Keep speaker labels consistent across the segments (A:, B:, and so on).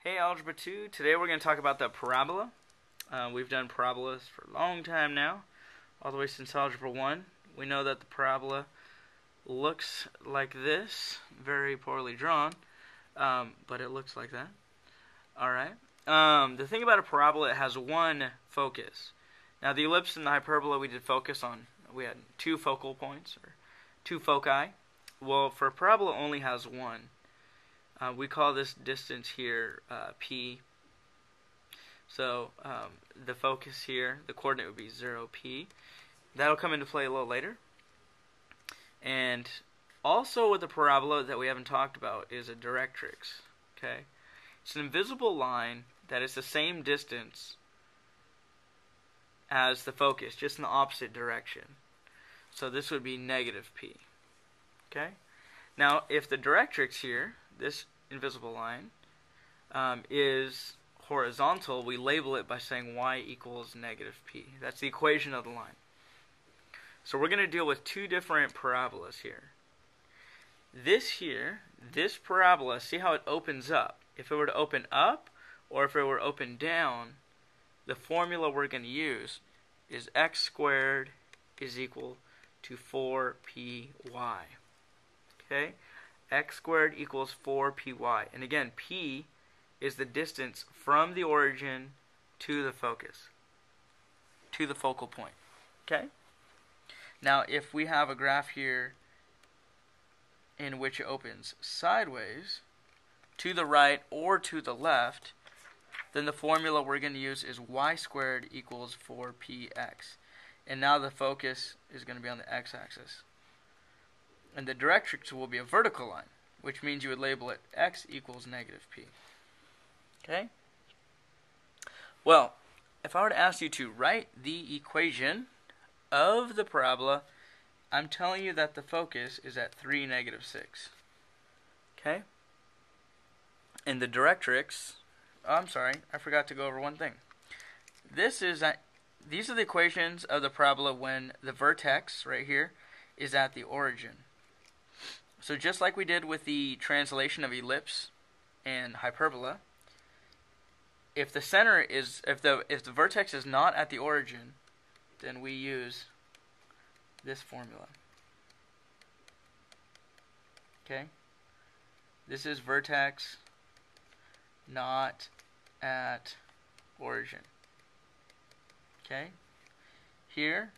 A: Hey Algebra 2, today we're going to talk about the parabola. We've done parabolas for a long time now, all the way since Algebra 1. We know that the parabola looks like this, very poorly drawn, but it looks like that. Alright, the thing about a parabola, it has one focus. Now the ellipse and the hyperbola we did focus on, we had two focal points, or two foci. Well, for a parabola it only has one. We call this distance here P. So the focus here, the coordinate would be 0P. That'll come into play a little later. And also with the parabola that we haven't talked about is a directrix. Okay, it's an invisible line that is the same distance as the focus, just in the opposite direction. So this would be negative P. Okay. Now, if the directrix here, this invisible line, is horizontal, we label it by saying y equals negative P. That's the equation of the line. So we're going to deal with two different parabolas here. This here, this parabola, see how it opens up. If it were to open up, or if it were to open down, the formula we're going to use is x squared is equal to 4py. Okay? X squared equals 4py. And again, p is the distance from the origin to the focus, to the focal point. Okay? Now, if we have a graph here in which it opens sideways, to the right or to the left, then the formula we're going to use is y squared equals 4px. And now the focus is going to be on the x-axis. And the directrix will be a vertical line, which means you would label it x equals negative p. Okay? Well, if I were to ask you to write the equation of the parabola, I'm telling you that the focus is at 3, negative 6. Okay? And the directrix, oh, I'm sorry, I forgot to go over one thing. These are the equations of the parabola when the vertex, right here, is at the origin. So just like we did with the translation of ellipse and hyperbola, if the center is, if the vertex is not at the origin, then we use this formula. Okay? This is vertex not at origin. Okay? Here,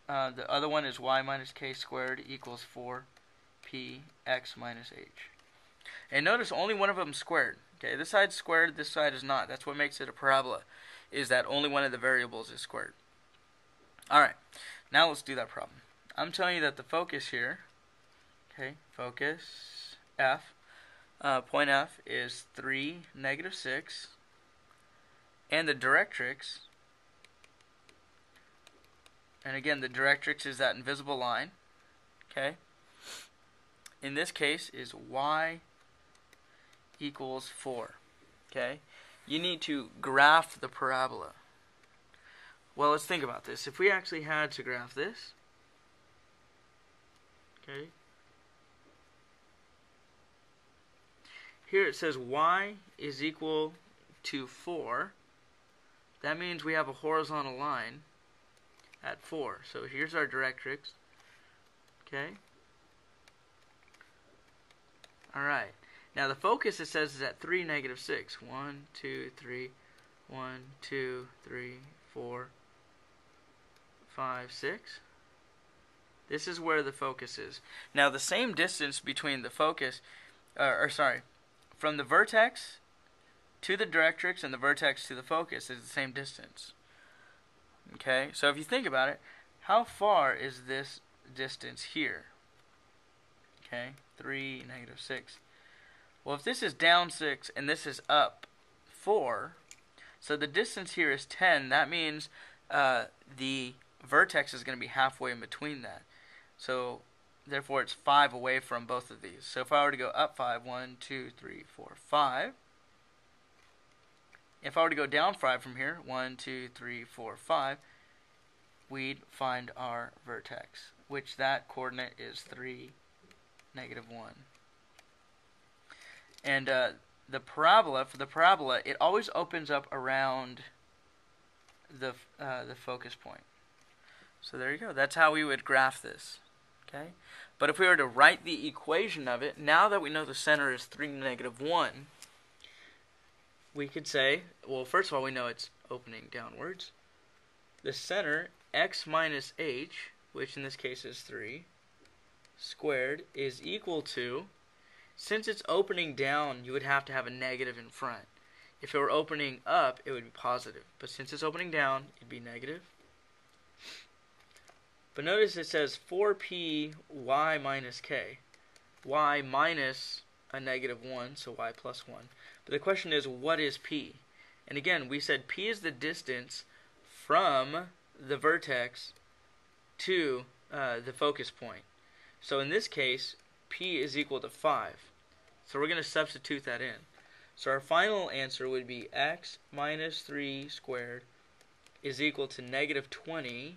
A: the other one is y minus k squared equals 4px minus h. And notice only one of them is squared. Okay, this side's squared, this side is not. That's what makes it a parabola, is that only one of the variables is squared. Alright, now let's do that problem. I'm telling you that the focus here, okay, focus F, point F is 3, negative 6, and the directrix, and again the directrix is that invisible line, okay, in this case is y equals 4. Okay, you need to graph the parabola. Well, let's think about this. If we actually had to graph this, okay, here it says y is equal to 4. That means we have a horizontal line at 4. So here's our directrix. Okay. Alright. Now the focus, it says, is at 3, negative 6. 1, 2, 3, 1, 2, 3, 4, 5, 6. This is where the focus is. Now the same distance between the focus, from the vertex to the directrix and the vertex to the focus is the same distance. Okay, so if you think about it, how far is this distance here? Okay, 3, negative 6. Well, if this is down 6 and this is up 4, so the distance here is 10, that means the vertex is going to be halfway in between that. So, therefore, it's 5 away from both of these. So if I were to go up 5, 1, 2, 3, 4, 5. If I were to go down 5 from here, 1, 2, 3, 4, 5, we'd find our vertex, which that coordinate is 3, negative 1. And the parabola, for the parabola, it always opens up around the focus point. So there you go. That's how we would graph this. Okay? But if we were to write the equation of it, now that we know the center is 3, -1, we could say, well, first of all, we know it's opening downwards. The center, x minus h, which in this case is 3, squared, is equal to, since it's opening down, you would have to have a negative in front. If it were opening up, it would be positive. But since it's opening down, it'd be negative. But notice it says 4p y minus k. Y minus a -1, so y plus 1. But the question is, what is p? And again, we said p is the distance from the vertex to the focus point. So in this case, p is equal to 5. So we're going to substitute that in. So our final answer would be x minus 3 squared is equal to -20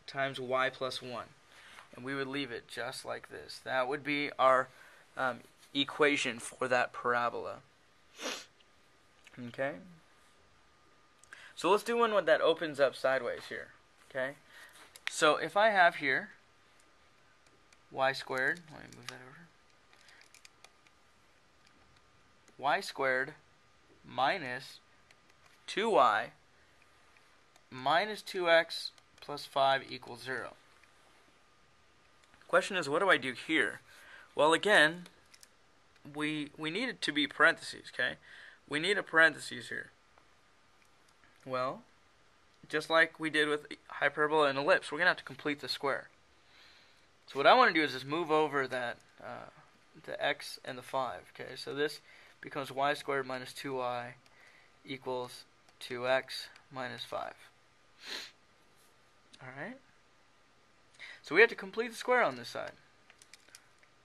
A: times y plus 1. And we would leave it just like this. That would be our equation for that parabola. Okay? So let's do one that opens up sideways here. Okay? So if I have here y squared, let me move that over. Y squared minus 2y minus 2x plus 5 equals 0. Question is, what do I do here? Well, again, we need it to be parentheses, okay? We need a parentheses here. Well, just like we did with hyperbola and ellipse, we're going to have to complete the square. So what I want to do is just move over that the x and the 5, okay? So this becomes y squared minus 2y equals 2x minus 5. Alright? So we have to complete the square on this side.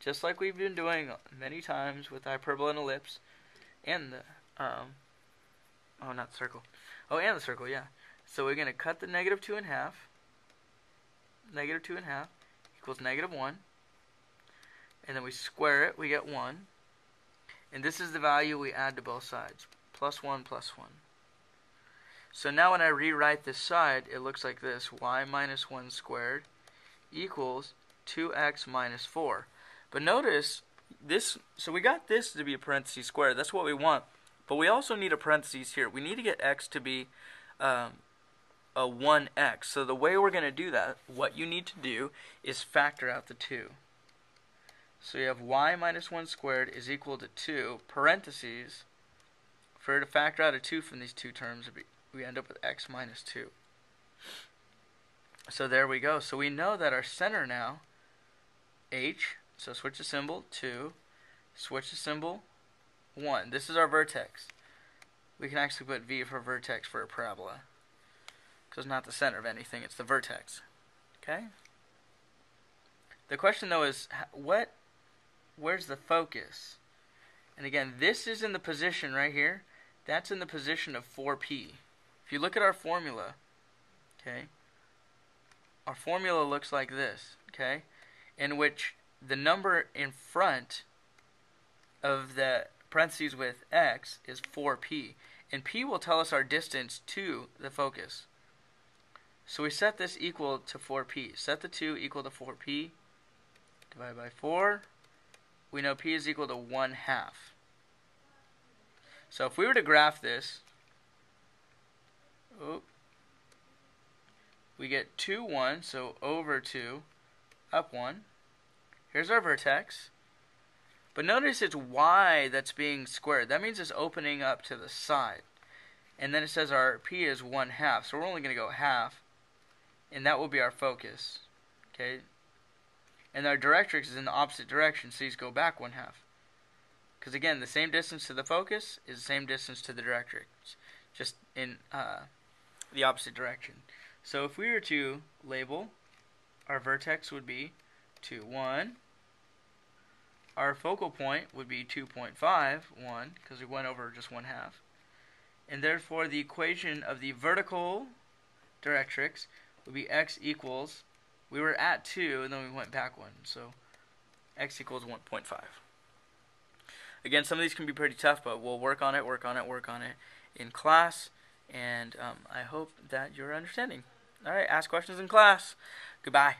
A: Just like we've been doing many times with hyperbola and ellipse. And the, oh, not the circle. Oh, and the circle, yeah. So we're going to cut the -2 in half. -2 in half equals -1. And then we square it, we get 1. And this is the value we add to both sides. Plus 1, plus 1. So now when I rewrite this side, it looks like this. Y minus 1 squared equals 2x minus 4. But notice, this. So we got this to be a parentheses squared. That's what we want. But we also need a parentheses here. We need to get x to be a 1x. So the way we're going to do that, what you need to do is factor out the 2. So you have y minus 1 squared is equal to 2, parentheses. For to factor out a 2 from these two terms, we end up with x minus 2. So there we go. So we know that our center now, h, so switch the symbol, 2, switch the symbol, 1. This is our vertex. We can actually put v for vertex for a parabola, because it's not the center of anything, it's the vertex. Okay? The question though is, where's the focus? And again, this is in the position right here. That's in the position of 4p. If you look at our formula, okay, our formula looks like this, okay, in which the number in front of the parentheses with x is 4p. And p will tell us our distance to the focus. So we set this equal to 4p. Set the 2 equal to 4p. Divide by 4. We know p is equal to 1/2. So if we were to graph this, we get 2, 1, so over 2, up 1. Here's our vertex. But notice it's y that's being squared. That means it's opening up to the side. And then it says our p is 1/2, so we're only going to go half. And that will be our focus. Okay? And our directrix is in the opposite direction, so these go back 1/2. Because again, the same distance to the focus is the same distance to the directrix, just in the opposite direction. So if we were to label, our vertex would be 2, 1. Our focal point would be 2.5, 1, because we went over just 1/2. And therefore, the equation of the vertical directrix would be x equals, we were at 2, and then we went back 1. So x equals 1.5. Again, some of these can be pretty tough, but we'll work on it in class, and I hope that you're understanding. All right, ask questions in class. Goodbye.